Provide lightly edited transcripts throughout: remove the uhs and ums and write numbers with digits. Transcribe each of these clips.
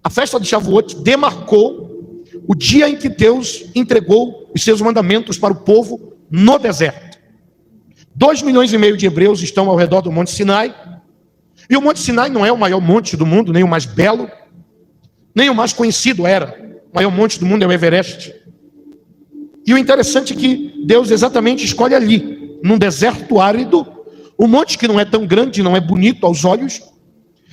A festa de Shavuot demarcou o dia em que Deus entregou os seus mandamentos para o povo no deserto. 2,5 milhões de hebreus estão ao redor do Monte Sinai. E o Monte Sinai não é o maior monte do mundo, nem o mais belo, nem o mais conhecido era. O maior monte do mundo é o Everest. E o interessante é que Deus exatamente escolhe ali, num deserto árido, um monte que não é tão grande, não é bonito aos olhos.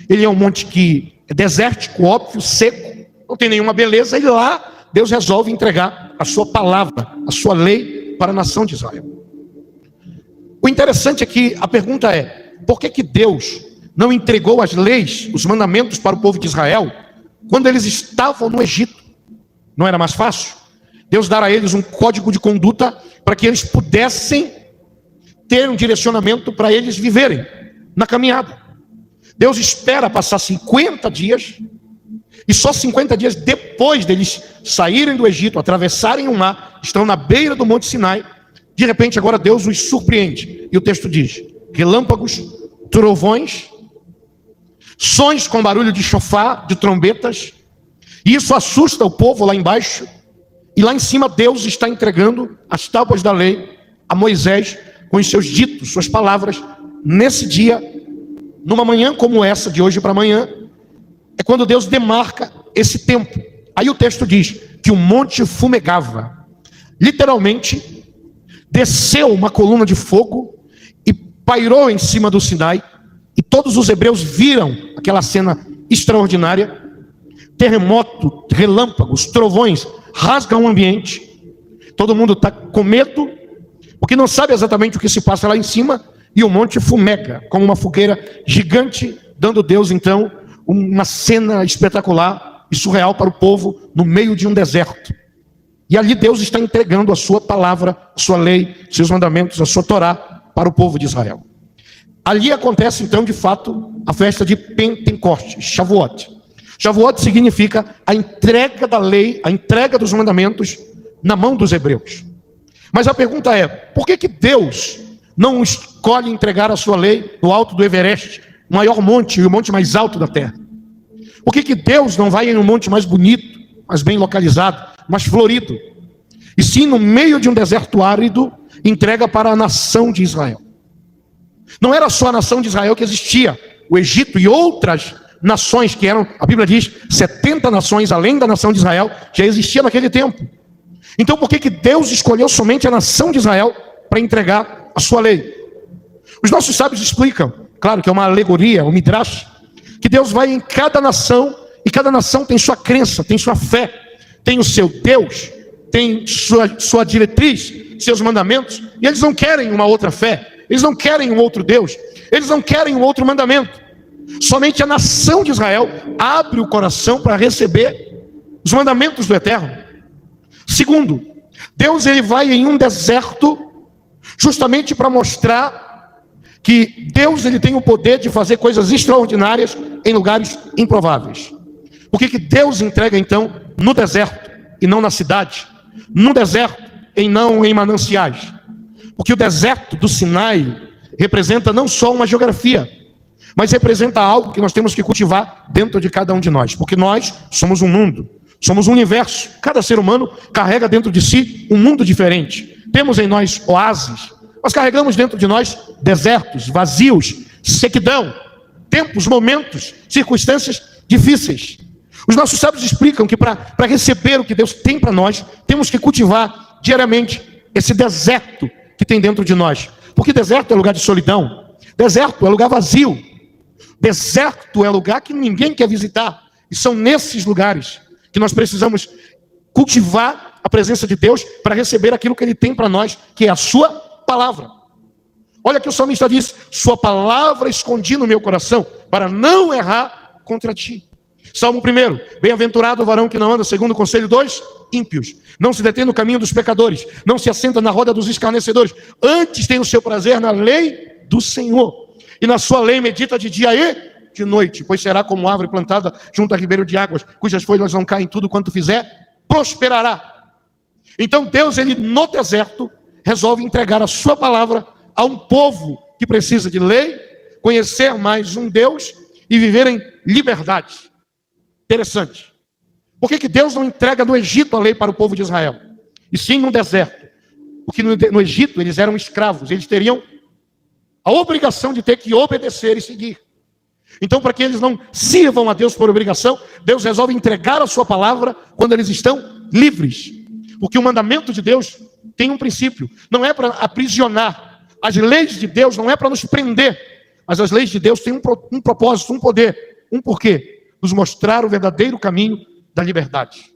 Ele é um monte que é desértico, óbvio, seco, não tem nenhuma beleza. E lá Deus resolve entregar a sua palavra, a sua lei para a nação de Israel. O interessante é que a pergunta é: por que Deus não entregou as leis, os mandamentos para o povo de Israel quando eles estavam no Egito? Não era mais fácil Deus dar a eles um código de conduta para que eles pudessem ter um direcionamento para eles viverem na caminhada? Deus espera passar 50 dias, e só 50 dias depois deles saírem do Egito, atravessarem o mar, estão na beira do Monte Sinai. De repente agora Deus os surpreende, e o texto diz: relâmpagos, trovões, sons com barulho de chofar, de trombetas. E isso assusta o povo lá embaixo. E lá em cima Deus está entregando as tábuas da lei a Moisés, com os seus ditos, suas palavras. Nesse dia, numa manhã como essa, de hoje para amanhã, é quando Deus demarca esse tempo. Aí o texto diz que o monte fumegava. Literalmente, desceu uma coluna de fogo e pairou em cima do Sinai. E todos os hebreus viram aquela cena extraordinária. Terremoto, relâmpagos, trovões, rasgam o ambiente. Todo mundo está com medo, porque não sabe exatamente o que se passa lá em cima. E o monte fumega, como uma fogueira gigante, dando Deus então uma cena espetacular e surreal para o povo no meio de um deserto. E ali Deus está entregando a sua palavra, a sua lei, seus mandamentos, a sua Torá para o povo de Israel. Ali acontece então de fato a festa de Pentecostes, Shavuot. Shavuot significa a entrega da lei, a entrega dos mandamentos na mão dos hebreus. Mas a pergunta é: por que Deus não escolhe entregar a sua lei no alto do Everest, o maior monte e o monte mais alto da terra? Por que Deus não vai em um monte mais bonito, mais bem localizado, mais florido? E sim, no meio de um deserto árido, entrega para a nação de Israel. Não era só a nação de Israel que existia, o Egito e outras nações que eram, a Bíblia diz, 70 nações além da nação de Israel, já existia naquele tempo. Então por que Deus escolheu somente a nação de Israel para entregar a sua lei? Os nossos sábios explicam, claro que é uma alegoria, um midrash, que Deus vai em cada nação, e cada nação tem sua crença, tem sua fé, tem o seu Deus, tem sua diretriz, seus mandamentos, e eles não querem uma outra fé, eles não querem um outro Deus, eles não querem um outro mandamento. Somente a nação de Israel abre o coração para receber os mandamentos do Eterno. Segundo, Deus ele vai em um deserto justamente para mostrar que Deus ele tem o poder de fazer coisas extraordinárias em lugares improváveis. Por que Deus entrega então no deserto e não na cidade? No deserto e não em mananciais? Porque o deserto do Sinai representa não só uma geografia, mas representa algo que nós temos que cultivar dentro de cada um de nós. Porque nós somos um mundo, somos um universo. Cada ser humano carrega dentro de si um mundo diferente. Temos em nós oásis, nós carregamos dentro de nós desertos, vazios, sequidão, tempos, momentos, circunstâncias difíceis. Os nossos sábios explicam que para receber o que Deus tem para nós, temos que cultivar diariamente esse deserto que tem dentro de nós. Porque deserto é lugar de solidão, deserto é lugar vazio, deserto é lugar que ninguém quer visitar. E são nesses lugares que nós precisamos cultivar a presença de Deus para receber aquilo que Ele tem para nós, que é a sua palavra. Olha que o salmista diz: sua palavra escondi no meu coração para não errar contra ti. Salmo 1: bem-aventurado o varão que não anda segundo o conselho dos ímpios, não se detém no caminho dos pecadores, não se assenta na roda dos escarnecedores, antes tem o seu prazer na lei do Senhor, e na sua lei medita de dia e de noite, pois será como árvore plantada junto a ribeiro de águas, cujas folhas não caem, tudo quanto fizer prosperará. Então Deus, ele no deserto, resolve entregar a sua palavra a um povo que precisa de lei, conhecer mais um Deus e viver em liberdade. Interessante. Por que Deus não entrega no Egito a lei para o povo de Israel? E sim no deserto? Porque no Egito eles eram escravos, eles teriam a obrigação de ter que obedecer e seguir. Então, para que eles não sirvam a Deus por obrigação, Deus resolve entregar a sua palavra quando eles estão livres. Porque o mandamento de Deus tem um princípio, não é para aprisionar. As leis de Deus não é para nos prender, mas as leis de Deus têm um propósito, um poder, um porquê. Nos mostrar o verdadeiro caminho da liberdade.